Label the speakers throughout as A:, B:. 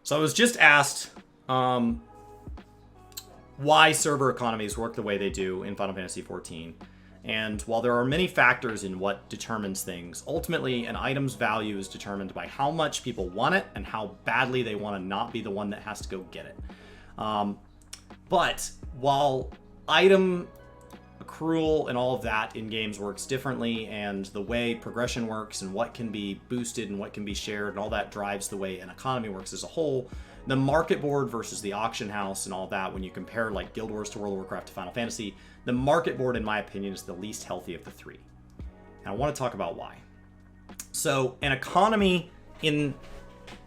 A: So I was just asked why server economies work the way they do in Final Fantasy XIV. And while there are many factors in what determines things, ultimately an item's value is determined by how much people want it and how badly they want to not be the one that has to go get it. But while item accrual and all of that in games works differently, and the way progression works and what can be boosted and what can be shared and all that drives the way an economy works as a whole, the market board versus the auction house and all that, when you compare like Guild Wars to World of Warcraft to Final Fantasy, the market board, in my opinion, is the least healthy of the three. And I want to talk about why. So an economy in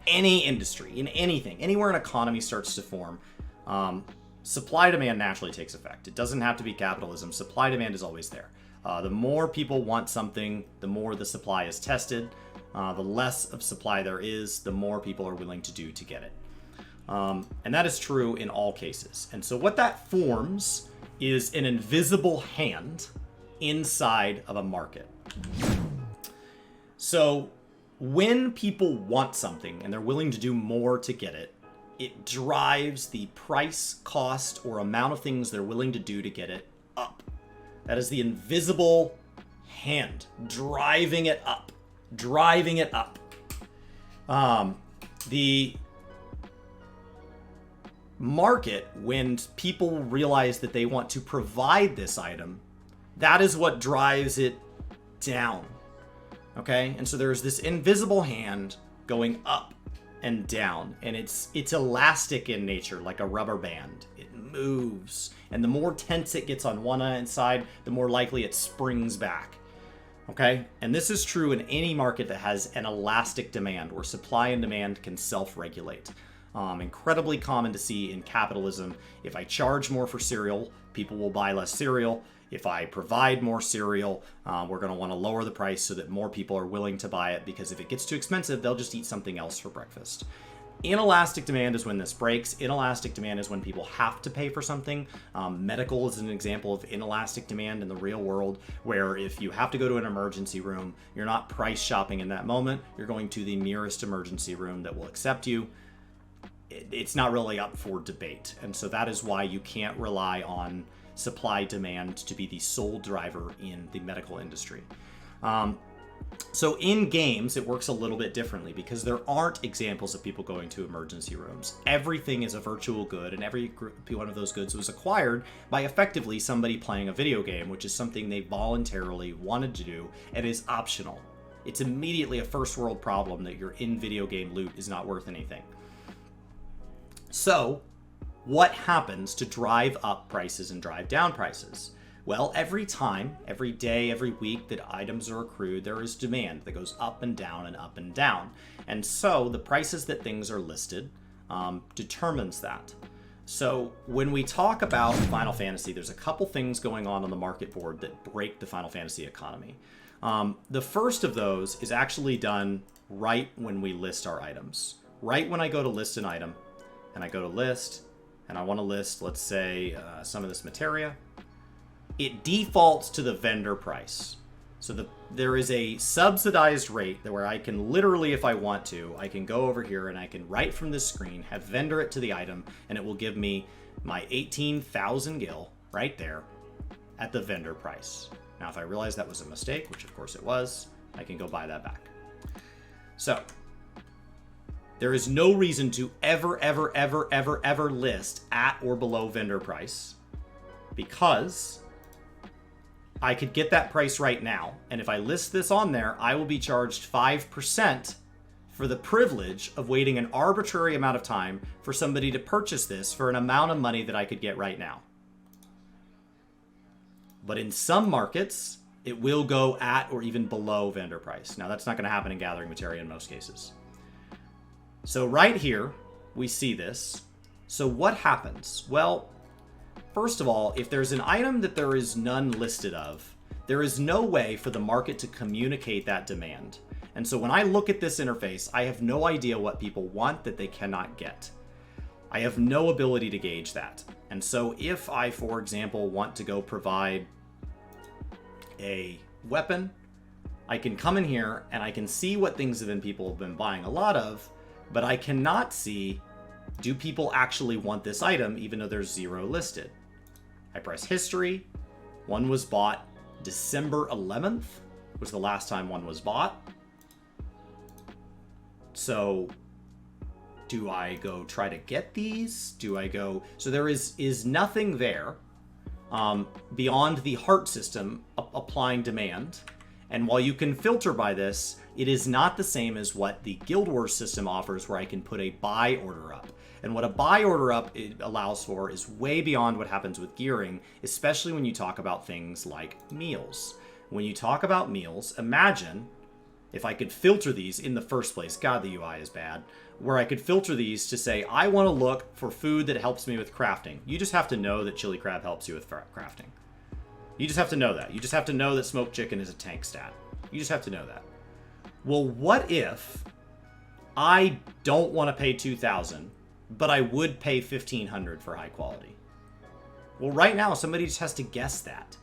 A: any industry, in anything, anywhere an economy starts to form, supply demand naturally takes effect. It doesn't have to be capitalism. Supply demand is always there. The more people want something, the more the supply is tested. The less of supply there is, the more people are willing to do to get it. And that is true in all cases. And so what that forms is an invisible hand inside of a market. So when people want something and they're willing to do more to get it, it drives the price, cost, or amount of things they're willing to do to get it up. That is the invisible hand driving it up. Driving it up. The market, when people realize that they want to provide this item, that is what drives it down. Okay? And so there's this invisible hand going up and down, and it's elastic in nature, like a rubber band. It moves, and the more tense it gets on one side, the more likely it springs back. Okay? And this is true in any market that has an elastic demand, where supply and demand can self-regulate. Incredibly common to see in capitalism. If I charge more for cereal, people will buy less cereal. If I provide more cereal, we're going to want to lower the price so that more people are willing to buy it, because if it gets too expensive, they'll just eat something else for breakfast. Inelastic demand is when this breaks. Inelastic demand is when people have to pay for something. Medical is an example of inelastic demand in the real world, where if you have to go to an emergency room, you're not price shopping in that moment. You're going to the nearest emergency room that will accept you. It's not really up for debate. And so that is why you can't rely on supply demand to be the sole driver in the medical industry. So in games, it works a little bit differently, because there aren't examples of people going to emergency rooms. Everything is a virtual good, and every one of those goods was acquired by effectively somebody playing a video game, which is something they voluntarily wanted to do and is optional. It's immediately a first world problem that your in-video game loot is not worth anything. So, what happens to drive up prices and drive down prices? Well, every time, every day, every week that items are accrued, there is demand that goes up and down and up and down. And so the prices that things are listed determines that. So when we talk about Final Fantasy, there's a couple things going on the market board that break the Final Fantasy economy. The first of those is actually done right when we list our items. Right when I go to list an item, and I go to list, and I want to list, let's say, some of this materia, it defaults to the vendor price. So there is a subsidized rate where I can literally, if I want to, I can go over here and I can, right from this screen, have vendor it to the item, and it will give me my 18,000 gil right there at the vendor price. Now, if I realize that was a mistake, which of course it was, I can go buy that back. So there is no reason to ever list at or below vendor price, because I could get that price right now, and if I list this on there, I will be charged 5% for the privilege of waiting an arbitrary amount of time for somebody to purchase this for an amount of money that I could get right now. But in some markets, it will go at or even below vendor price. Now, that's not going to happen in Gathering Materia in most cases. So right here, we see this. So what happens? Well, first of all, if there's an item that there is none listed of, there is no way for the market to communicate that demand. And so when I look at this interface, I have no idea what people want that they cannot get. I have no ability to gauge that. And so if I, for example, want to go provide a weapon, I can come in here and I can see what things people have been buying a lot of, but I cannot see Do people actually want this item even though there's 0 listed? I press history. One was bought December 11th was the last time one was bought. So do I go try to get these? Do I go... So there is nothing there beyond the heart system applying demand. And while you can filter by this, it is not the same as what the Guild Wars system offers, where I can put a buy order up. And what a buy order up it allows for is way beyond what happens with gearing, especially when you talk about things like meals. When you talk about meals, imagine if I could filter these in the first place. God, the UI is bad. Where I could filter these to say, I want to look for food that helps me with crafting. You just have to know that chili crab helps you with crafting. You just have to know that. You just have to know that smoked chicken is a tank stat. You just have to know that. Well, what if I don't want to pay 2,000, but I would pay 1,500 for high quality? Well, right now, somebody just has to guess that.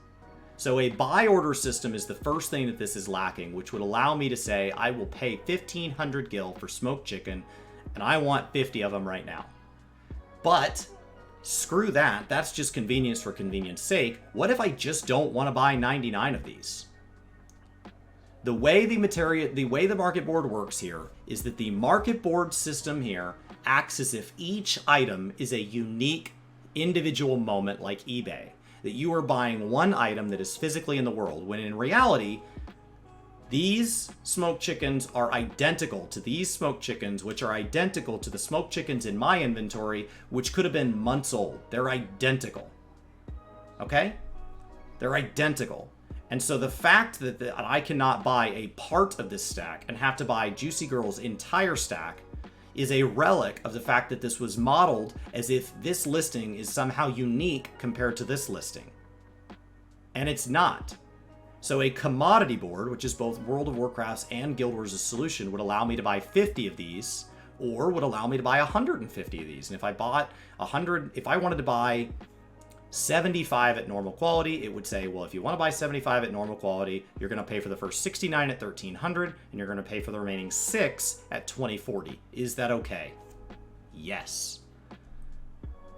A: So a buy order system is the first thing that this is lacking, which would allow me to say, I will pay 1,500 gil for smoked chicken, and I want 50 of them right now. But screw that. That's just convenience for convenience sake. What if I just don't want to buy 99 of these? The way the market board works here is that the market board system here acts as if each item is a unique individual moment like eBay. That you are buying one item that is physically in the world, when in reality, these smoked chickens are identical to these smoked chickens, which are identical to the smoked chickens in my inventory, which could have been months old. They're identical. Okay? They're identical. And so the fact that I cannot buy a part of this stack and have to buy Juicy Girl's entire stack is a relic of the fact that this was modeled as if this listing is somehow unique compared to this listing. And it's not. So a commodity board, which is both World of Warcraft's and Guild Wars' solution, would allow me to buy 50 of these, or would allow me to buy 150 of these. And if I bought 100, if I wanted to buy 75 at normal quality, it would say, well, if you want to buy 75 at normal quality, you're going to pay for the first 69 at 1,300, and you're going to pay for the remaining 6 at 2,040. Is that okay? Yes.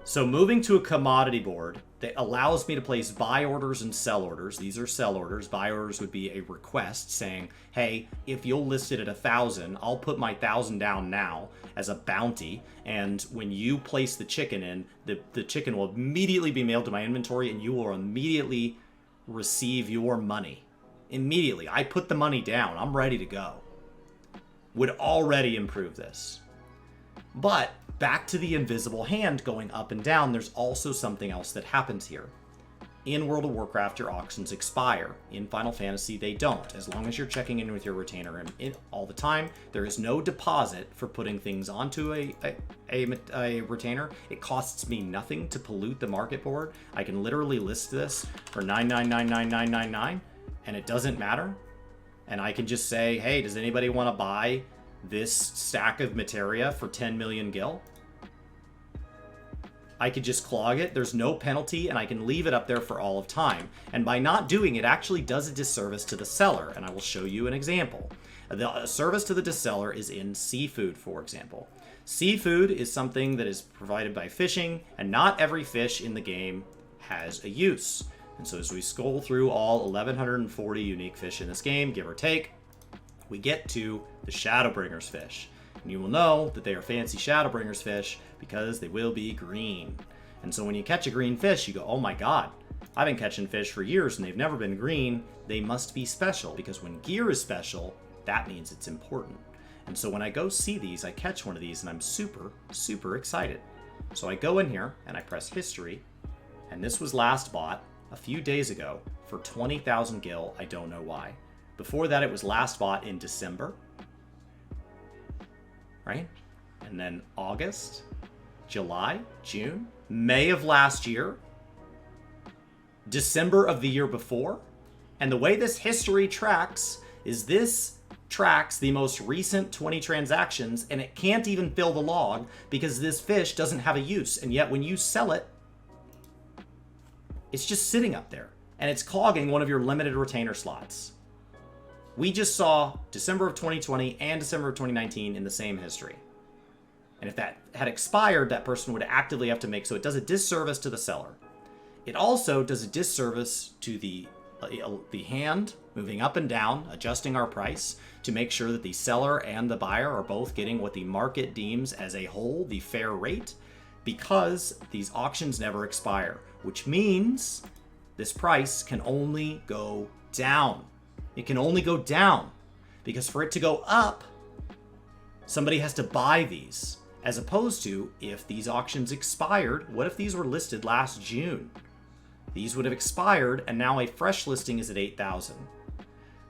A: So moving to a commodity board that allows me to place buy orders and sell orders. These are sell orders. Buy orders would be a request saying, hey, if you'll list it at 1,000, I'll put my 1,000 down now as a bounty. And when you place the chicken in, the chicken will immediately be mailed to my inventory, and you will immediately receive your money. Immediately. I put the money down. I'm ready to go. Would already improve this. But back to the invisible hand going up and down, there's also something else that happens here. In World of Warcraft, your auctions expire. In Final Fantasy, they don't. As long as you're checking in with your retainer all the time, there is no deposit for putting things onto a retainer. It costs me nothing to pollute the market board. I can literally list this for 9999999, and it doesn't matter. And I can just say, hey, does anybody want to buy this stack of materia for 10 million gil? I could just clog it. There's no penalty, and I can leave it up there for all of time. And by not doing it, actually does a disservice to the seller, and I will show you an example. The service to the disseller is in seafood, for example. Seafood is something that is provided by fishing, and not every fish in the game has a use. And so as we scroll through all 1,140 unique fish in this game, give or take, we get to the Shadowbringers fish. And you will know that they are fancy Shadowbringers fish because they will be green. And so when you catch a green fish, you go, oh my god, I've been catching fish for years and they've never been green. They must be special, because when gear is special, that means it's important. And so when I go see these, I catch one of these and I'm super, super excited. So I go in here and I press history, and this was last bought a few days ago for 20,000 gil. I don't know why. Before that, it was last bought in December, right? And then August, July, June, May of last year, December of the year before. And the way this history tracks is this tracks the most recent 20 transactions, and it can't even fill the log because this fish doesn't have a use. And yet when you sell it, it's just sitting up there, and it's clogging one of your limited retainer slots. We just saw December of 2020 and December of 2019 in the same history. And if that had expired, that person would actively have to make, so it does a disservice to the seller. It also does a disservice to the hand moving up and down, adjusting our price to make sure that the seller and the buyer are both getting what the market deems as a whole the fair rate, because these auctions never expire, which means this price can only go down. It can only go down because for it to go up, somebody has to buy these, as opposed to if these auctions expired. What if these were listed last June? These would have expired, and now a fresh listing is at 8,000.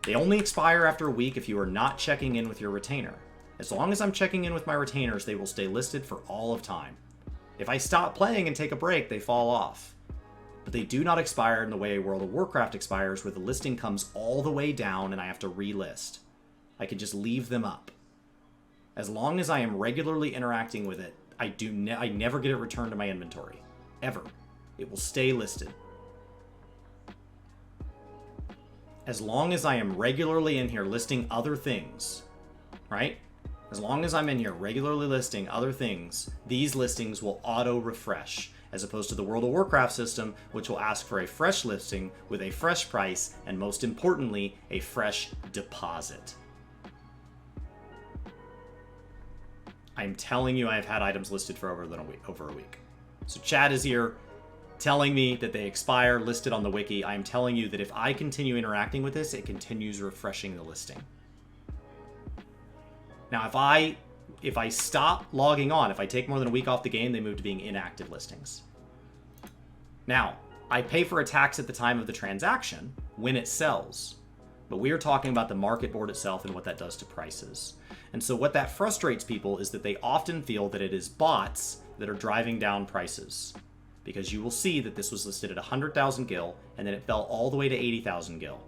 A: They only expire after a week if you are not checking in with your retainer. As long as I'm checking in with my retainers, they will stay listed for all of time. If I stop playing and take a break, they fall off. But they do not expire in the way World of Warcraft expires, where the listing comes all the way down and I have to relist. I could just leave them up. As long as I am regularly interacting with it, I never get it returned to my inventory. Ever. It will stay listed. As long as I am regularly in here listing other things, right? As long as I'm in here regularly listing other things, these listings will auto-refresh, as opposed to the World of Warcraft system, which will ask for a fresh listing with a fresh price, and most importantly, a fresh deposit. I'm telling you, I've had items listed for over a week. So Chad is here telling me that they expire, listed on the wiki. I am telling you that if I continue interacting with this, it continues refreshing the listing. Now, if I stop logging on, if I take more than a week off the game, they move to being inactive listings. Now, I pay for a tax at the time of the transaction when it sells, but we are talking about the market board itself and what that does to prices. And so what that frustrates people is that they often feel that it is bots that are driving down prices. Because you will see that this was listed at 100,000 gil, and then it fell all the way to 80,000 gil.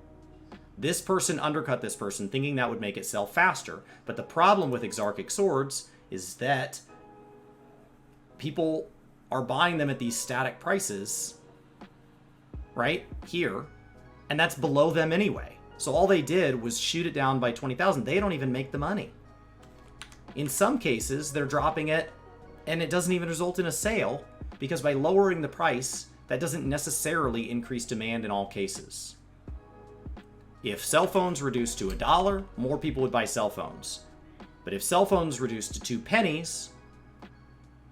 A: This person undercut this person, thinking that would make it sell faster. But the problem with Exarchic Swords is that people are buying them at these static prices, right here, and that's below them anyway. So all they did was shoot it down by 20,000. They don't even make the money. In some cases, they're dropping it, and it doesn't even result in a sale, because by lowering the price, that doesn't necessarily increase demand in all cases. If cell phones reduced to $1, more people would buy cell phones. But if cell phones reduced to 2 pennies,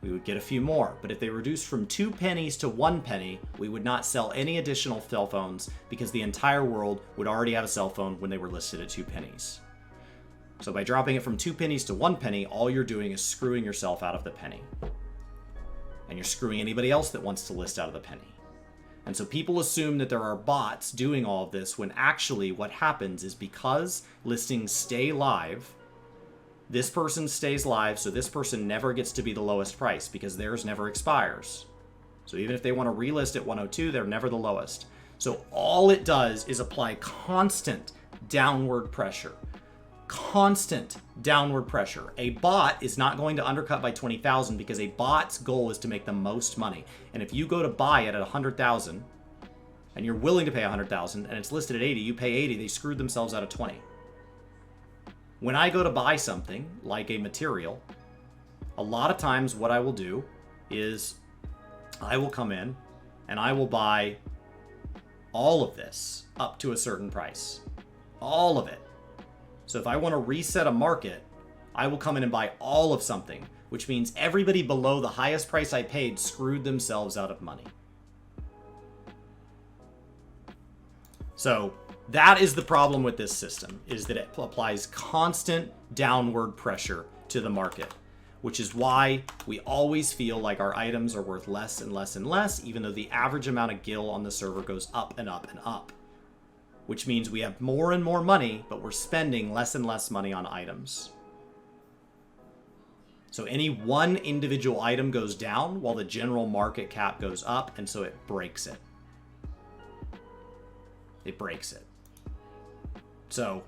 A: we would get a few more. But if they reduced from 2 pennies to 1 penny, we would not sell any additional cell phones because the entire world would already have a cell phone when they were listed at 2 pennies. So by dropping it from 2 pennies to 1 penny, all you're doing is screwing yourself out of the penny. And you're screwing anybody else that wants to list out of the penny. And so people assume that there are bots doing all of this, when actually what happens is because listings stay live, this person stays live, so this person never gets to be the lowest price because theirs never expires. So even if they want to relist at 102, they're never the lowest. So all it does is apply constant downward pressure. Constant downward pressure. A bot is not going to undercut by 20,000 because a bot's goal is to make the most money. And if you go to buy it at 100,000 and you're willing to pay 100,000 and it's listed at 80, you pay 80, they screwed themselves out of 20. When I go to buy something like a material, a lot of times what I will do is I will come in and I will buy all of this up to a certain price. All of it. So if I want to reset a market, I will come in and buy all of something, which means everybody below the highest price I paid screwed themselves out of money. So that is the problem with this system, is that it applies constant downward pressure to the market, which is why we always feel like our items are worth less and less and less, even though the average amount of gil on the server goes up and up and up. Which means we have more and more money, but we're spending less and less money on items. So any one individual item goes down while the general market cap goes up, and so it breaks it. It breaks it. So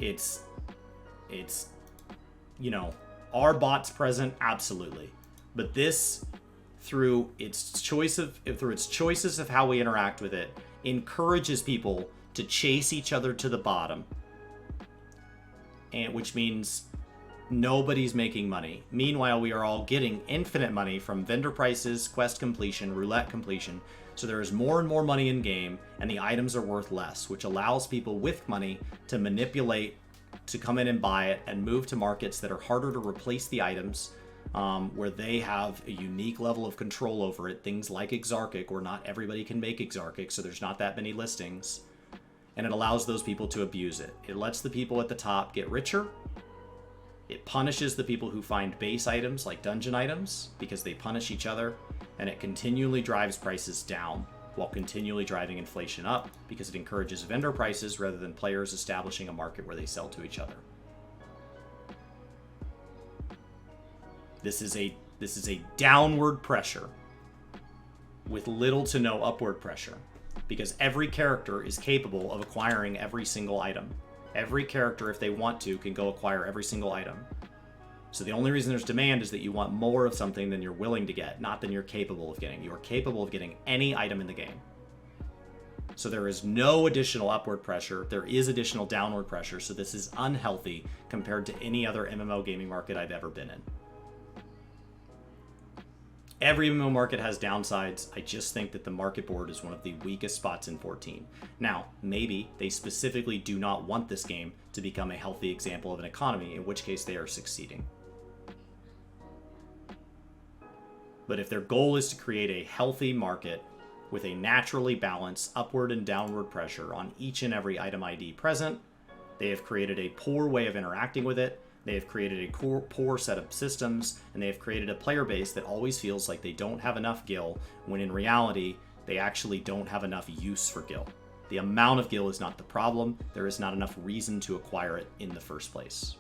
A: it's you know, are bots present? Absolutely. But this, through its choices of how we interact with it, encourages people to chase each other to the bottom, and which means Nobody's making money. Meanwhile, we are all getting infinite money from vendor prices, quest completion, roulette completion. So there is more and more money in game, and the items are worth less, which allows people with money to manipulate, to come in and buy it, and move to markets that are harder to replace the items, where they have a unique level of control over it. Things like Exarchic, where not everybody can make Exarchic, so there's not that many listings. And it allows those people to abuse it. It lets the people at the top get richer. It punishes the people who find base items like dungeon items because they punish each other, and it continually drives prices down while continually driving inflation up because it encourages vendor prices rather than players establishing a market where they sell to each other. This is a downward pressure with little to no upward pressure because every character is capable of acquiring every single item. Every character, if they want to, can go acquire every single item. So the only reason there's demand is that you want more of something than you're willing to get, not than you're capable of getting. You are capable of getting any item in the game. So there is no additional upward pressure. There is additional downward pressure. So this is unhealthy compared to any other MMO gaming market I've ever been in. Every MMO market has downsides. I just think that the market board is one of the weakest spots in 14. Now, maybe they specifically do not want this game to become a healthy example of an economy, in which case they are succeeding. But if their goal is to create a healthy market with a naturally balanced upward and downward pressure on each and every item ID present, they have created a poor way of interacting with it. They have created a poor set of systems, and they have created a player base that always feels like they don't have enough gil, when in reality, they actually don't have enough use for gil. The amount of gil is not the problem. There is not enough reason to acquire it in the first place.